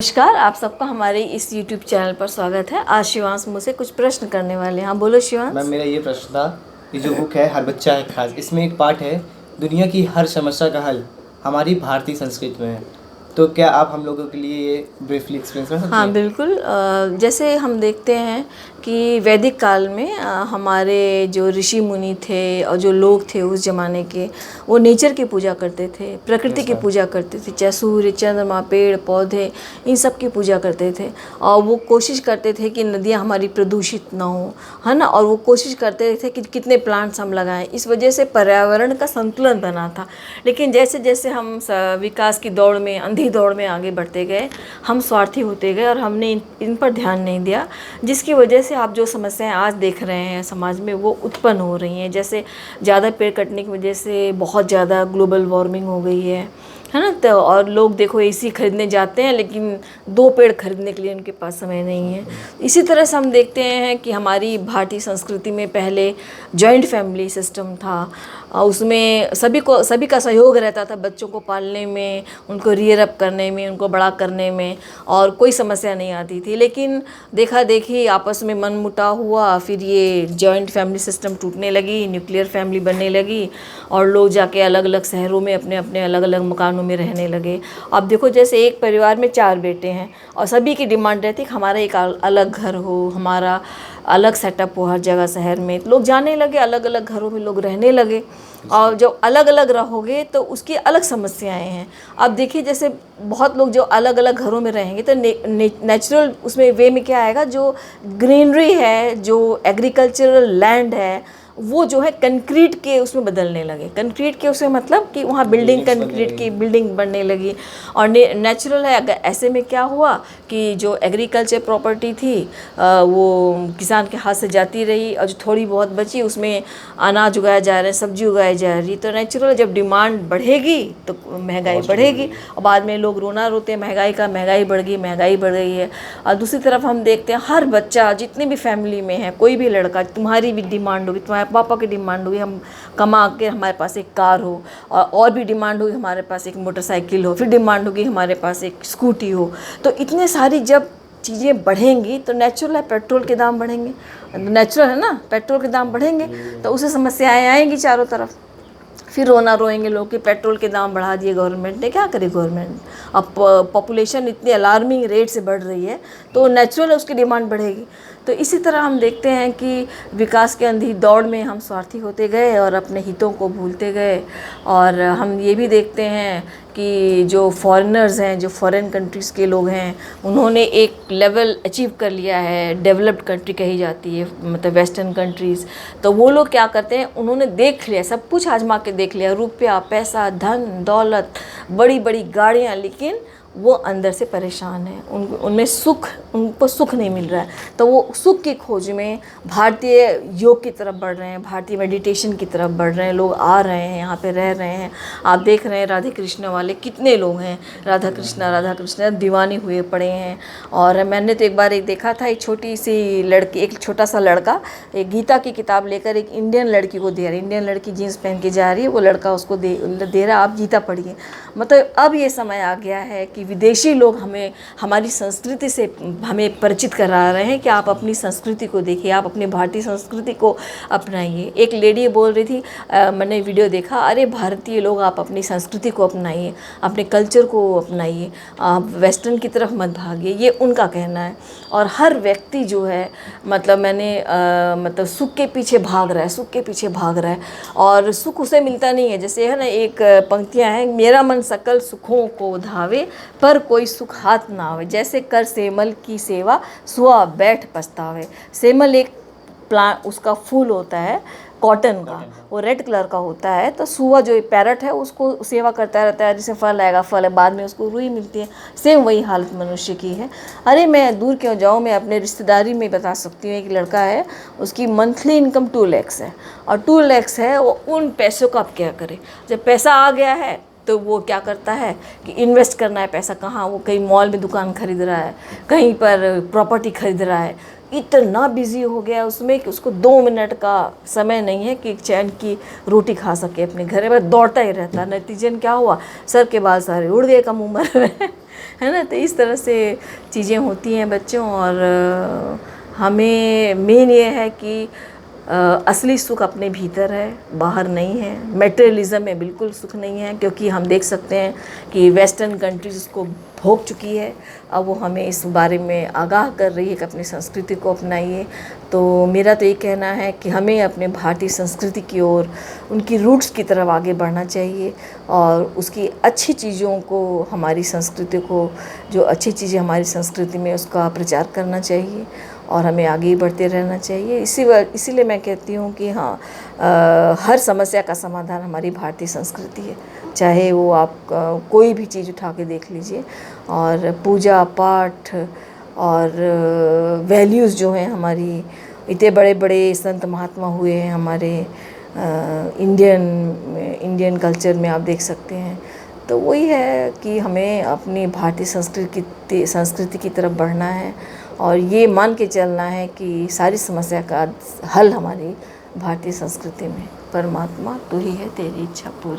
नमस्कार, आप सबका हमारे इस YouTube चैनल पर स्वागत है। आज शिवांश मुझसे कुछ प्रश्न करने वाले हैं। हाँ बोलो शिवांश। मैम, मेरा ये प्रश्न था कि जो बुक है हर बच्चा है खास, इसमें एक पार्ट है दुनिया की हर समस्या का हल हमारी भारतीय संस्कृति में है। तो क्या आप हम लोगों के लिए ये ब्रीफली एक्सप्लेन कर सकती हाँ हैं? बिल्कुल। जैसे हम देखते हैं कि वैदिक काल में हमारे जो ऋषि मुनि थे और जो लोग थे उस ज़माने के, वो नेचर की पूजा करते थे, प्रकृति की पूजा करते थे, चाहे सूर्य चंद्रमा पेड़ पौधे इन सब की पूजा करते थे। और वो कोशिश करते थे कि नदियाँ हमारी प्रदूषित ना हो, है ना। और वो कोशिश करते थे कि कितने प्लांट्स हम लगाएं, इस वजह से पर्यावरण का संतुलन बना था। लेकिन जैसे जैसे हम विकास की दौड़ में, अंधी दौड़ में आगे बढ़ते गए, हम स्वार्थी होते गए और हमने इन पर ध्यान नहीं दिया, जिसकी वजह से आप जो समस्याएं आज देख रहे हैं समाज में वो उत्पन्न हो रही हैं। जैसे ज़्यादा पेड़ कटने की वजह से बहुत ज़्यादा ग्लोबल वार्मिंग हो गई है ना। तो और लोग देखो एसी खरीदने जाते हैं लेकिन 2 पेड़ खरीदने के लिए उनके पास समय नहीं है। इसी तरह से हम देखते हैं कि हमारी भारतीय संस्कृति में पहले जॉइंट फैमिली सिस्टम था। उसमें सभी का सहयोग रहता था बच्चों को पालने में, उनको रियर अप करने में, उनको बड़ा करने में, और कोई समस्या नहीं आती थी। लेकिन देखा देखी आपस में मनमुटाव हुआ, फिर ये जॉइंट फैमिली सिस्टम टूटने लगी, न्यूक्लियर फैमिली बनने लगी और लोग जाके अलग अलग शहरों में अपने अपने अलग अलग मकानों में रहने लगे। अब देखो जैसे एक परिवार में 4 बेटे हैं और सभी की डिमांड रहती है कि हमारा एक अलग घर हो, हमारा अलग सेटअप हो हर जगह शहर में। लोग जाने लगे, अलग अलग घरों में लोग रहने लगे। और जब अलग अलग रहोगे तो उसकी अलग समस्याएं हैं। अब देखिए जैसे बहुत लोग जो अलग अलग घरों में रहेंगे तो नेचुरल उसमें वे में क्या आएगा, जो ग्रीनरी है, जो एग्रीकल्चरल लैंड है, वो जो है कंक्रीट के उसमें बदलने लगे। कंक्रीट के उसमें मतलब कि वहाँ बिल्डिंग कंक्रीट की बिल्डिंग बनने लगी। और नेचुरल है, अगर ऐसे में क्या हुआ कि जो एग्रीकल्चर प्रॉपर्टी थी वो किसान के हाथ से जाती रही, और जो थोड़ी बहुत बची उसमें अनाज उगाया जा रहा है, सब्जी उगाई जा रही। तो नेचुरल जब डिमांड बढ़ेगी तो महंगाई बढ़ेगी, और बाद में लोग रोना रोते हैं महंगाई का, महंगाई बढ़ गई, महंगाई बढ़ गई है। और दूसरी तरफ हम देखते हैं हर बच्चा, जितने भी फैमिली में है, कोई भी लड़का, तुम्हारी भी डिमांड होगी, तुम्हारे पापा की डिमांड होगी हम कमा के हमारे पास एक कार हो, और भी डिमांड होगी हमारे पास एक मोटरसाइकिल हो, फिर डिमांड होगी हमारे पास एक स्कूटी हो। तो इतने सारी जब चीज़ें बढ़ेंगी तो नेचुरल है पेट्रोल के दाम बढ़ेंगे, नेचुरल है ना, पेट्रोल के दाम बढ़ेंगे तो उससे समस्याएं आएंगी चारों तरफ। फिर रोना रोएंगे लोग कि पेट्रोल के दाम बढ़ा दिए गवर्नमेंट ने, क्या करे गवर्नमेंट। अब पॉपुलेशन इतनी अलार्मिंग रेट से बढ़ रही है तो नेचुरल है उसकी डिमांड बढ़ेगी। तो इसी तरह हम देखते हैं कि विकास के अंधी दौड़ में हम स्वार्थी होते गए और अपने हितों को भूलते गए। और हम ये भी देखते हैं कि जो फॉरेनर्स हैं, जो फॉरेन कंट्रीज़ के लोग हैं, उन्होंने एक लेवल अचीव कर लिया है, डेवलप्ड कंट्री कही जाती है, मतलब वेस्टर्न कंट्रीज़। तो वो लोग क्या करते हैं, उन्होंने देख लिया, सब कुछ आजमा के देख लिया, रुपया पैसा धन दौलत, बड़ी बड़ी गाड़ियाँ, लेकिन वो अंदर से परेशान है, उनमें उनको सुख नहीं मिल रहा है। तो वो सुख की खोज में भारतीय योग की तरफ बढ़ रहे हैं, भारतीय मेडिटेशन की तरफ बढ़ रहे हैं। लोग आ रहे हैं, यहाँ पे रह रहे हैं। आप देख रहे हैं राधे कृष्ण वाले कितने लोग हैं, राधा कृष्णा दीवाने हुए पड़े हैं। और मैंने तो एक बार देखा था, एक छोटी सी लड़की, एक छोटा सा लड़का एक गीता की किताब लेकर एक इंडियन लड़की को दे रहा है। इंडियन लड़की जीन्स पहन के जा रही है, वो लड़का उसको दे रहा, आप गीता पढ़िए। मतलब अब ये समय आ गया है कि विदेशी लोग हमें हमारी संस्कृति से हमें परिचित करा रहे हैं कि आप अपनी संस्कृति को देखिए, आप अपनी भारतीय संस्कृति को अपनाइए। एक लेडी बोल रही थी, मैंने वीडियो देखा, अरे भारतीय लोग आप अपनी संस्कृति को अपनाइए, अपने कल्चर को अपनाइए, आप वेस्टर्न की तरफ मत भागिए, ये उनका कहना है। और हर व्यक्ति जो है, मतलब मतलब सुख के पीछे भाग रहा है, सुख के पीछे भाग रहा है, और सुख उसे मिलता नहीं है। जैसे है ना, एक पंक्तियाँ हैं, मेरा मन सकल सुखों को धावे पर कोई सुख हाथ ना आवे, जैसे कर सेमल की सेवा सुआ बैठ पछतावे। सेमल एक प्लांट, उसका फूल होता है कॉटन का, वो रेड कलर का होता है। तो सुआ जो पैरट है उसको सेवा करता रहता है, जिसे फल आएगा फल है, बाद में उसको रुई मिलती है। सेम वही हालत मनुष्य की है। अरे मैं दूर क्यों जाऊँ, मैं अपने रिश्तेदारी में बता सकती हूँ। एक लड़का है, उसकी मंथली इनकम 2 लाख है, और 2 लाख है, वो उन पैसों का अब क्या करे। जब पैसा आ गया है तो वो क्या करता है कि इन्वेस्ट करना है पैसा, कहाँ, वो कहीं मॉल में दुकान खरीद रहा है, कहीं पर प्रॉपर्टी खरीद रहा है। इतना बिजी हो गया उसमें कि उसको 2 मिनट का समय नहीं है कि चैन की रोटी खा सके अपने घर में, दौड़ता ही रहता। नतीजन क्या हुआ, सर के बाल सारे उड़ गए कम उम्र में है ना। तो इस तरह से चीज़ें होती हैं बच्चों। और हमें मेन ये है कि असली सुख अपने भीतर है, बाहर नहीं है। मटेरियलिज्म में बिल्कुल सुख नहीं है, क्योंकि हम देख सकते हैं कि वेस्टर्न कंट्रीज इसको भोग चुकी है। अब वो हमें इस बारे में आगाह कर रही है कि अपनी संस्कृति को अपनाइए। तो मेरा तो ये कहना है कि हमें अपने भारतीय संस्कृति की ओर, उनकी रूट्स की तरफ आगे बढ़ना चाहिए और उसकी अच्छी चीज़ों को, हमारी संस्कृति को, जो अच्छी चीज़ें हमारी संस्कृति में, उसका प्रचार करना चाहिए और हमें आगे ही बढ़ते रहना चाहिए। इसीलिए मैं कहती हूँ कि हाँ, हर समस्या का समाधान हमारी भारतीय संस्कृति है। चाहे वो आप कोई भी चीज़ उठा के देख लीजिए। और पूजा पाठ और वैल्यूज़ जो हैं हमारी, इतने बड़े बड़े संत महात्मा हुए हैं हमारे इंडियन कल्चर में, आप देख सकते हैं। तो वही है कि हमें अपनी भारतीय संस्कृति की तरफ बढ़ना है और ये मान के चलना है कि सारी समस्या का हल हमारी भारतीय संस्कृति में। परमात्मा तू ही है, तेरी इच्छा पूरी।